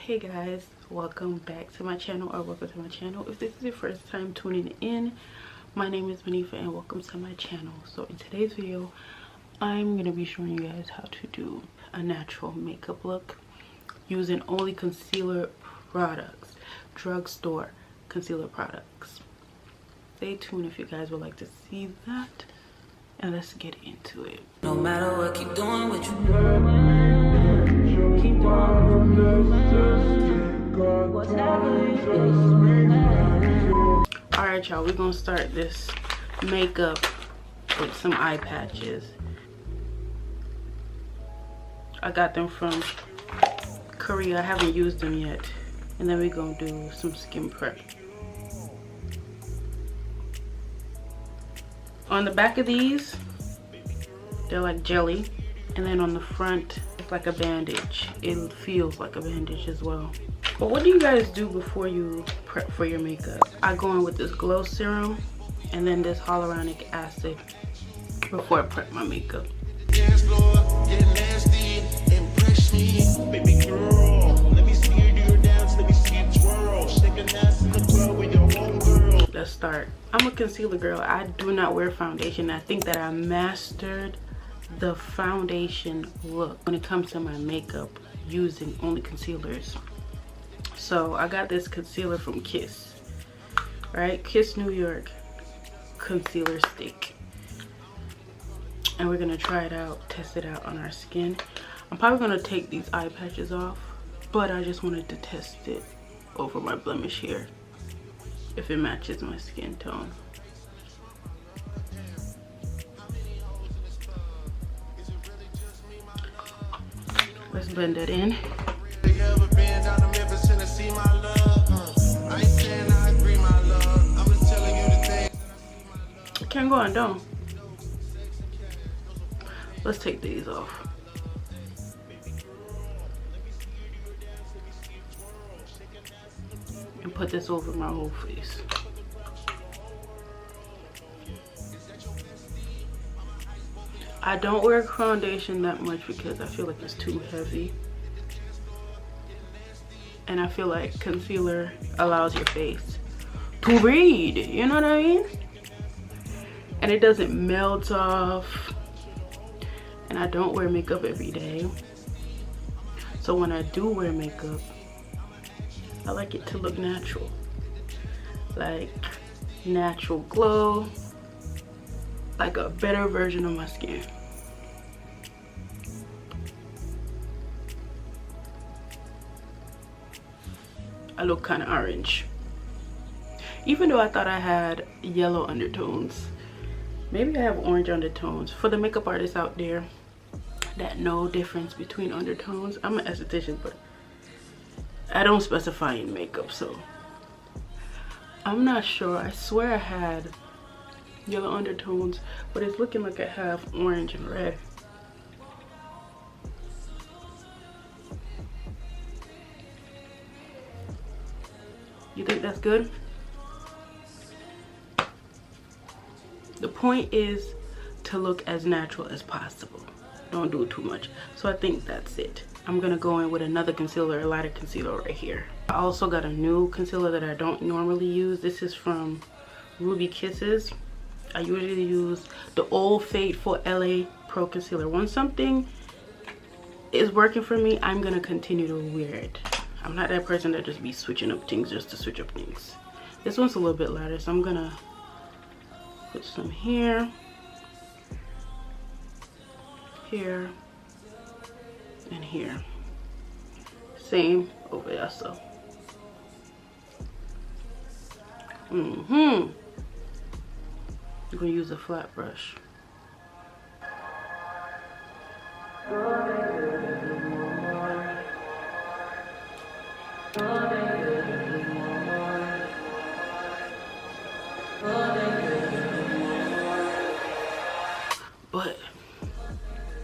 Hey guys, welcome back to my channel, or welcome to my channel if this is your first time tuning in. My name is Manifa and welcome to my channel. So in today's video I'm going to be showing you guys how to do a natural makeup look using only concealer products, drugstore concealer products. Stay tuned if you guys would like to see that, and let's get into it. No matter what, keep doing what you Keep Alright y'all, we're gonna start this makeup with some eye patches. I got them from Korea. I haven't used them yet. And then we're gonna do some skin prep. On the back of these, they're like jelly, and then on the front it's like a bandage. It feels like a bandage as well. But what do you guys do before you prep for your makeup? I go in with this glow serum and then this hyaluronic acid before I prep my makeup. Let's start. I'm a concealer girl. I do not wear foundation. I think that I mastered the foundation look when it comes to my makeup using only concealers. So I got this concealer from Kiss, right? Kiss New York concealer stick, and we're gonna try it out, test it out on our skin. I'm probably gonna take these eye patches off, but I just wanted to test it over my blemish here, if it matches my skin tone. Let's blend that in. Can't go on, don't. Let's take these off. And put this over my whole face. I don't wear foundation that much because I feel like it's too heavy. And I feel like concealer allows your face to breathe, you know what I mean? And it doesn't melt off. And I don't wear makeup every day. So when I do wear makeup, I like it to look natural. Like natural glow. Like a better version of my skin. I look kind of orange. Even though I thought I had yellow undertones. Maybe I have orange undertones. For the makeup artists out there that know difference between undertones, I'm an esthetician, but I don't specify in makeup, so I'm not sure. I swear I had yellow undertones, but it's looking like I have orange and red. You think that's good? The point is to look as natural as possible. Don't do too much. So I think that's it. I'm gonna go in with another concealer, a lighter concealer right here. I also got a new concealer that I don't normally use. This is from Ruby Kisses. I usually use the Old Faithful LA Pro Concealer. Once something is working for me, I'm gonna continue to wear it. I'm not that person that just be switching up things just to switch up things. This one's a little bit lighter, so I'm gonna put some here, here, and here. Same over there, so. I'm gonna use a flat brush. But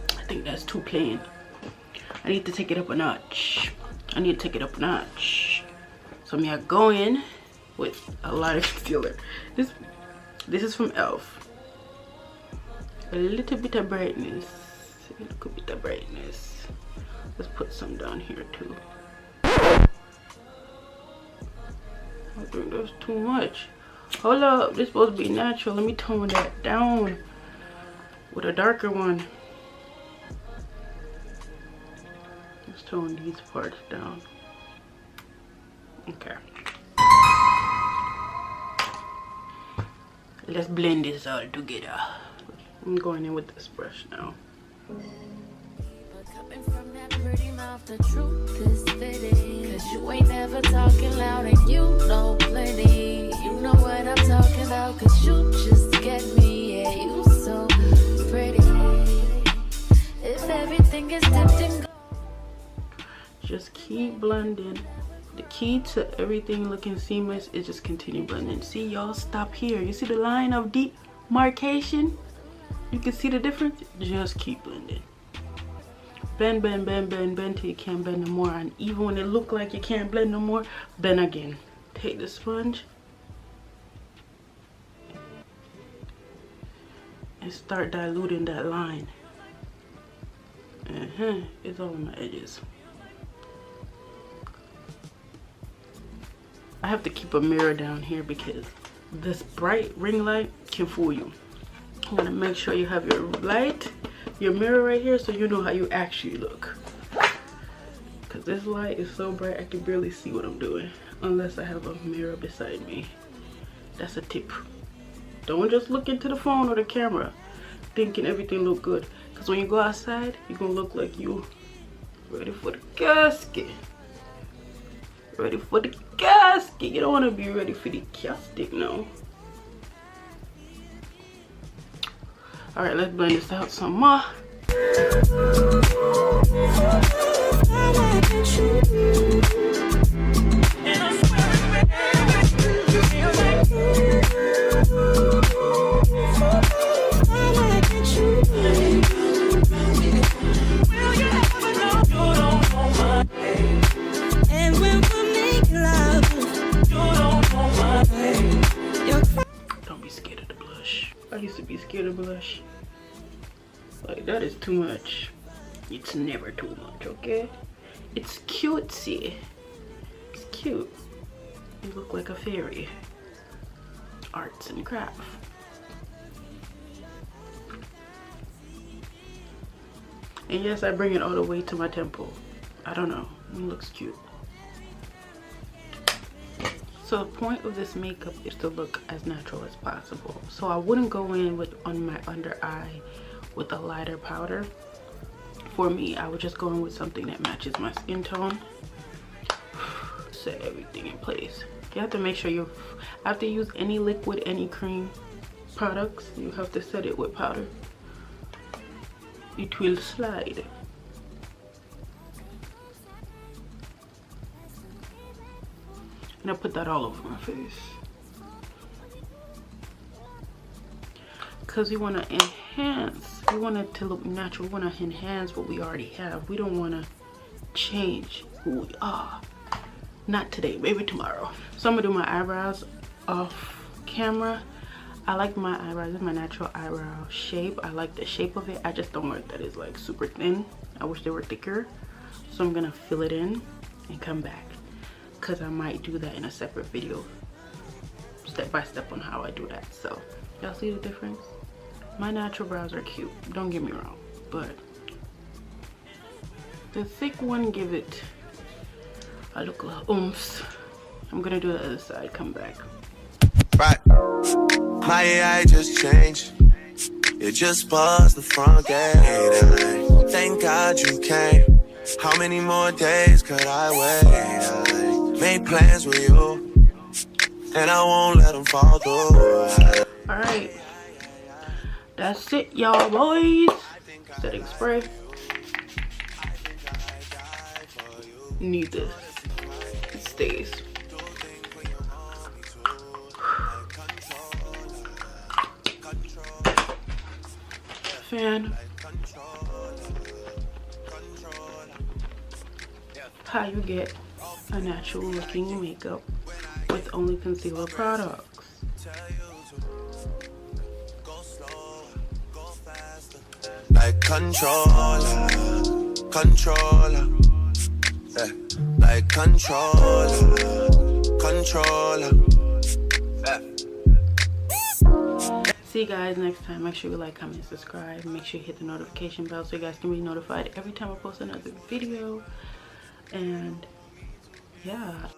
I think that's too plain. I need to take it up a notch. I need to take it up a notch. So I'm gonna go in with a lighter concealer. This is from e.l.f. A little bit of brightness. A little bit of brightness. Let's put some down here too. I think that's too much. Hold up, this is supposed to be natural. Let me tone that down with a darker one. Let's tone these parts down. Okay. Let's blend this all together. I'm going in with this brush now. Coming from that pretty mouth, the truth is fitting. Cause you ain't never talking loud and you know plenty. You know what I'm talking about, cause you just get me. Yeah, you so pretty. If everything is dipped in gold. Just keep blending. The key to everything looking seamless is just continue blending. See, y'all, stop here. You see the line of demarcation? You can see the difference. Just keep blending. Bend, bend, bend, bend, bend till you can't bend no more. And even when it look like you can't blend no more, bend again. Take the sponge and start diluting that line. It's all on my edges. I have to keep a mirror down here because this bright ring light can fool you. You want to make sure you have your light, your mirror right here, so you know how you actually look. Because this light is so bright I can barely see what I'm doing unless I have a mirror beside me. That's a tip. Don't just look into the phone or the camera thinking everything look good. Because when you go outside, you're going to look like you ready for the casket. Ready for the casket. You don't want to be ready for the casket, no. Alright, let's blend this out some more. Don't be scared of the blush. I used to be scared of blush. Like, that is too much. It's never too much, okay? It's cutesy. It's cute. You look like a fairy. Arts and crafts. And yes, I bring it all the way to my temple. I don't know. It looks cute. So the point of this makeup is to look as natural as possible. So I wouldn't go in with on my under eye with a lighter powder. For me, I would just go in with something that matches my skin tone. Set everything in place. You have to make sure you have to use any liquid, any cream products. You have to set it with powder. It will slide. And I put that all over my face. Because we want to enhance. We want it to look natural. We want to enhance what we already have. We don't want to change who we are. Not today, maybe tomorrow. So I'm going to do my eyebrows off camera. I like my eyebrows. This is my natural eyebrow shape. I like the shape of it. I just don't like that it's like super thin. I wish they were thicker. So I'm going to fill it in and come back. Because I might do that in a separate video, step by step on how I do that. So y'all see the difference? My natural brows are cute, don't get me wrong, but the thick one give it a look of oomph. I'm gonna do the other side, come back. Right, my AI just changed. It just buzzed the front gate. Thank God you came. How many more days could I wait? Made plans with you, and I won't let them fall through. Alright, that's it, y'all boys. Setting spray. Need this. It stays. Fan. How you get a natural looking makeup with only concealer products. Like controller, controller, yeah. Like controller, controller. See you guys next time. Make sure you like, comment, subscribe. Make sure you hit the notification bell so you guys can be notified every time I post another video. And yeah.